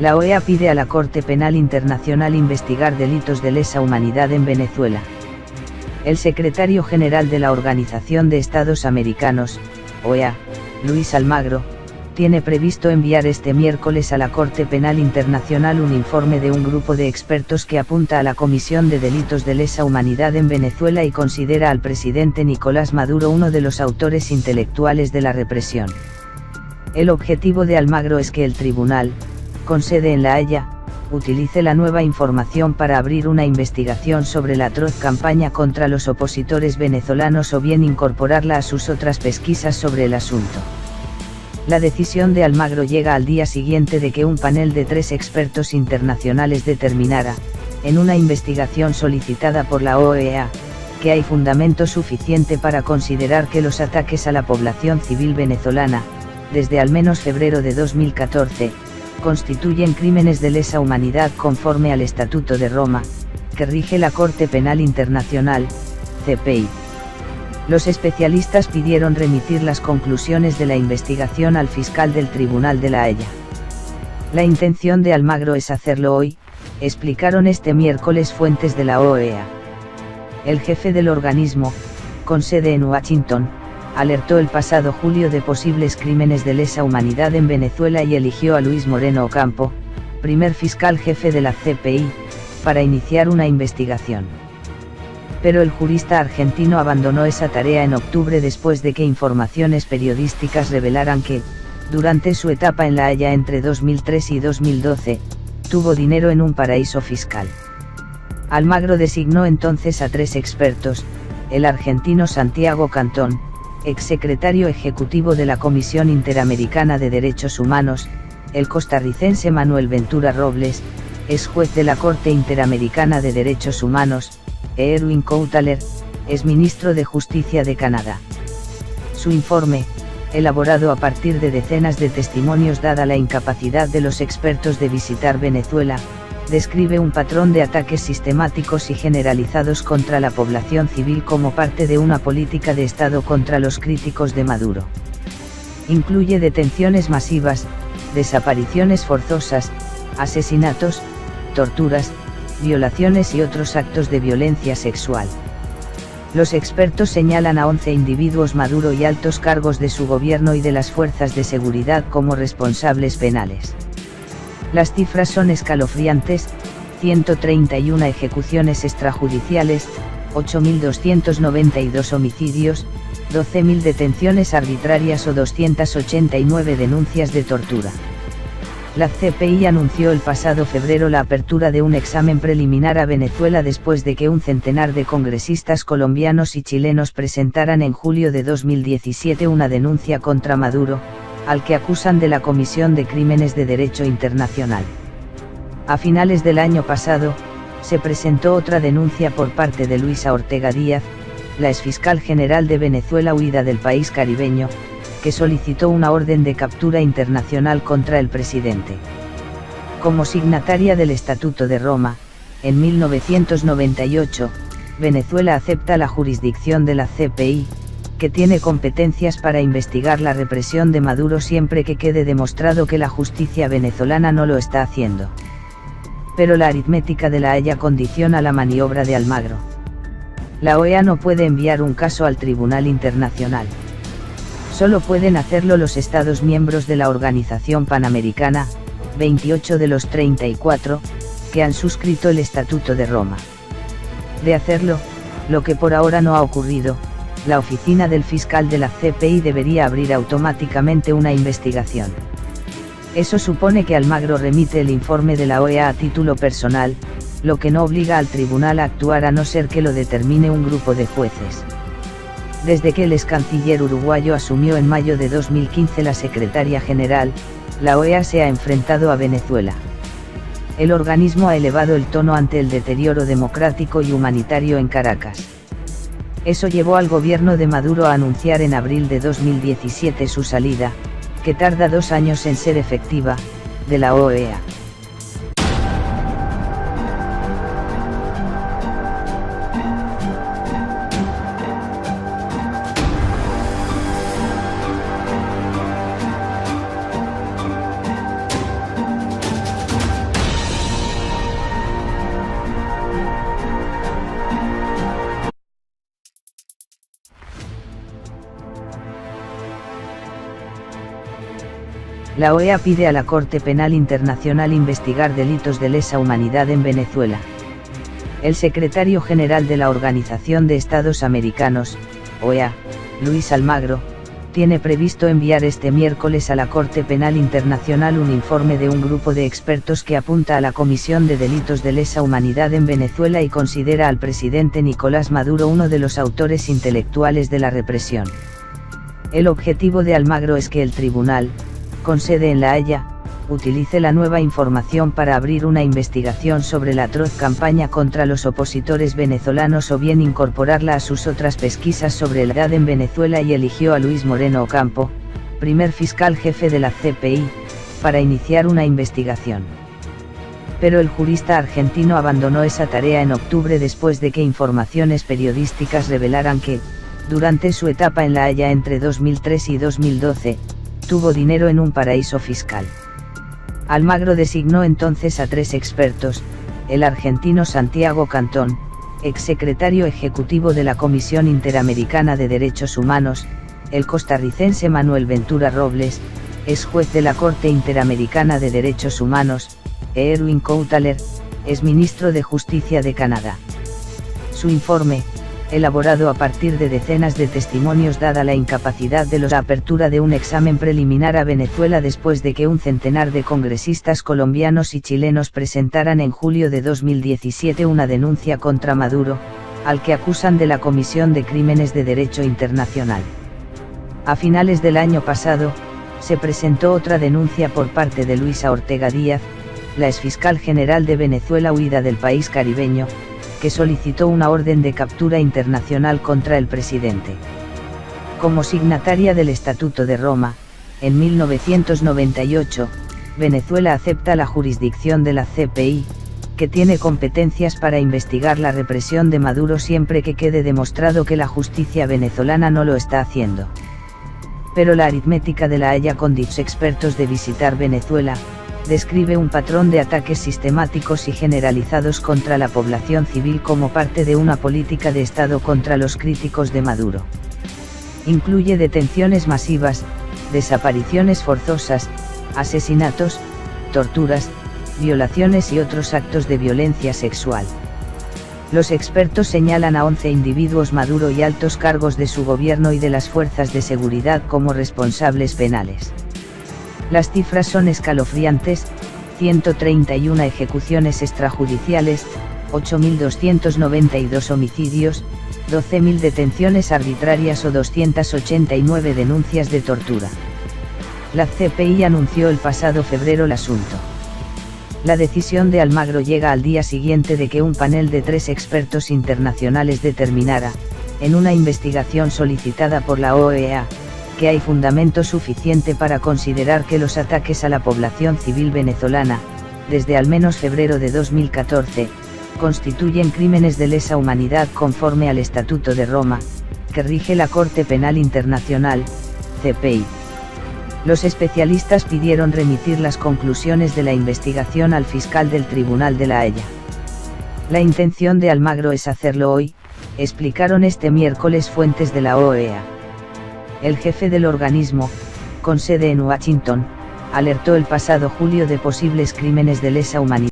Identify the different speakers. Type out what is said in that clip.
Speaker 1: La OEA pide a la Corte Penal Internacional investigar delitos de lesa humanidad en Venezuela. El secretario general de la Organización de Estados Americanos, OEA, Luis Almagro, tiene previsto enviar este miércoles a la Corte Penal Internacional un informe de un grupo de expertos que apunta a la comisión de delitos de lesa humanidad en Venezuela y considera al presidente Nicolás Maduro uno de los autores intelectuales de la represión. El objetivo de Almagro es que el tribunal, con sede en La Haya, utilice la nueva información para abrir una investigación sobre la atroz campaña contra los opositores venezolanos o bien incorporarla a sus otras pesquisas sobre el asunto. La decisión de Almagro llega al día siguiente de que un panel de 3 expertos internacionales determinara, en una investigación solicitada por la OEA, que hay fundamento suficiente para considerar que los ataques a la población civil venezolana, desde al menos febrero de 2014, constituyen crímenes de lesa humanidad conforme al Estatuto de Roma, que rige la Corte Penal Internacional, CPI. Los especialistas pidieron remitir las conclusiones de la investigación al fiscal del Tribunal de La Haya. La intención de Almagro es hacerlo hoy, explicaron este miércoles fuentes de la OEA. El jefe del organismo, con sede en Washington, alertó el pasado julio de posibles crímenes de lesa humanidad en Venezuela y eligió a Luis Moreno Ocampo, primer fiscal jefe de la CPI, para iniciar una investigación. Pero el jurista argentino abandonó esa tarea en octubre después de que informaciones periodísticas revelaran que, durante su etapa en La Haya entre 2003 y 2012, tuvo dinero en un paraíso fiscal. Almagro designó entonces a 3 expertos, el argentino Santiago Cantón, exsecretario ejecutivo de la Comisión Interamericana de Derechos Humanos, el costarricense Manuel Ventura Robles, ex juez de la Corte Interamericana de Derechos Humanos, e Erwin Koutaler, ex ministro de Justicia de Canadá. Su informe, elaborado a partir de decenas de testimonios dada la incapacidad de los expertos de visitar Venezuela, describe un patrón de ataques sistemáticos y generalizados contra la población civil como parte de una política de Estado contra los críticos de Maduro. Incluye detenciones masivas, desapariciones forzosas, asesinatos, torturas, violaciones y otros actos de violencia sexual. Los expertos señalan a 11 individuos Maduro y altos cargos de su gobierno y de las fuerzas de seguridad como responsables penales. Las cifras son escalofriantes: 131 ejecuciones extrajudiciales, 8.292 homicidios, 12.000 detenciones arbitrarias o 289 denuncias de tortura. La CPI anunció el pasado febrero la apertura de un examen preliminar a Venezuela después de que un centenar de congresistas colombianos y chilenos presentaran en julio de 2017 una denuncia contra Maduro, al que acusan de la comisión de crímenes de derecho internacional. A finales del año pasado, se presentó otra denuncia por parte de Luisa Ortega Díaz, la exfiscal general de Venezuela huida del país caribeño, que solicitó una orden de captura internacional contra el presidente. Como signataria del Estatuto de Roma, en 1998, Venezuela acepta la jurisdicción de la CPI, que tiene competencias para investigar la represión de Maduro siempre que quede demostrado que la justicia venezolana no lo está haciendo. Pero la aritmética de La Haya condiciona la maniobra de Almagro. La OEA no puede enviar un caso al Tribunal Internacional. Solo pueden hacerlo los Estados miembros de la Organización Panamericana, 28 de los 34, que han suscrito el Estatuto de Roma. De hacerlo, lo que por ahora no ha ocurrido, la oficina del fiscal de la CPI debería abrir automáticamente una investigación. Eso supone que Almagro remite el informe de la OEA a título personal, lo que no obliga al tribunal a actuar a no ser que lo determine un grupo de jueces. Desde que el ex canciller uruguayo asumió en mayo de 2015 la secretaria general, la OEA se ha enfrentado a Venezuela. El organismo ha elevado el tono ante el deterioro democrático y humanitario en Caracas. Eso llevó al gobierno de Maduro a anunciar en abril de 2017 su salida, que tarda 2 años en ser efectiva, de la OEA. La OEA pide a la Corte Penal Internacional investigar delitos de lesa humanidad en Venezuela. El secretario general de la Organización de Estados Americanos, OEA, Luis Almagro, tiene previsto enviar este miércoles a la Corte Penal Internacional un informe de un grupo de expertos que apunta a la comisión de delitos de lesa humanidad en Venezuela y considera al presidente Nicolás Maduro uno de los autores intelectuales de la represión. El objetivo de Almagro es que el tribunal, con sede en La Haya, utilice la nueva información para abrir una investigación sobre la atroz campaña contra los opositores venezolanos o bien incorporarla a sus otras pesquisas sobre la edad en Venezuela, y eligió a Luis Moreno Ocampo, primer fiscal jefe de la CPI, para iniciar una investigación. Pero el jurista argentino abandonó esa tarea en octubre después de que informaciones periodísticas revelaran que, durante su etapa en La Haya entre 2003 y 2012, tuvo dinero en un paraíso fiscal. Almagro designó entonces a 3 expertos: el argentino Santiago Cantón, exsecretario ejecutivo de la Comisión Interamericana de Derechos Humanos; el costarricense Manuel Ventura Robles, ex juez de la Corte Interamericana de Derechos Humanos; e Erwin Koutaler, ex ministro de Justicia de Canadá. Su informe, elaborado a partir de decenas de testimonios dada la incapacidad de la apertura de un examen preliminar a Venezuela después de que un centenar de congresistas colombianos y chilenos presentaran en julio de 2017 una denuncia contra Maduro, al que acusan de la comisión de crímenes de derecho internacional. A finales del año pasado, se presentó otra denuncia por parte de Luisa Ortega Díaz, la exfiscal general de Venezuela huida del país caribeño, que solicitó una orden de captura internacional contra el presidente. Como signataria del Estatuto de Roma, en 1998, Venezuela acepta la jurisdicción de la CPI, que tiene competencias para investigar la represión de Maduro siempre que quede demostrado que la justicia venezolana no lo está haciendo. Pero la aritmética de La Haya con dichos expertos de visitar Venezuela, describe un patrón de ataques sistemáticos y generalizados contra la población civil como parte de una política de Estado contra los críticos de Maduro. Incluye detenciones masivas, desapariciones forzosas, asesinatos, torturas, violaciones y otros actos de violencia sexual. Los expertos señalan a 11 individuos Maduro y altos cargos de su gobierno y de las fuerzas de seguridad como responsables penales. Las cifras son escalofriantes: 131 ejecuciones extrajudiciales, 8.292 homicidios, 12.000 detenciones arbitrarias o 289 denuncias de tortura. La CPI anunció el pasado febrero el asunto. La decisión de Almagro llega al día siguiente de que un panel de 3 expertos internacionales determinara, en una investigación solicitada por la OEA, que hay fundamento suficiente para considerar que los ataques a la población civil venezolana, desde al menos febrero de 2014, constituyen crímenes de lesa humanidad conforme al Estatuto de Roma, que rige la Corte Penal Internacional, CPI. Los especialistas pidieron remitir las conclusiones de la investigación al fiscal del Tribunal de La Haya. La intención de Almagro es hacerlo hoy, explicaron este miércoles fuentes de la OEA. El jefe del organismo, con sede en Washington, alertó el pasado julio de posibles crímenes de lesa humanidad.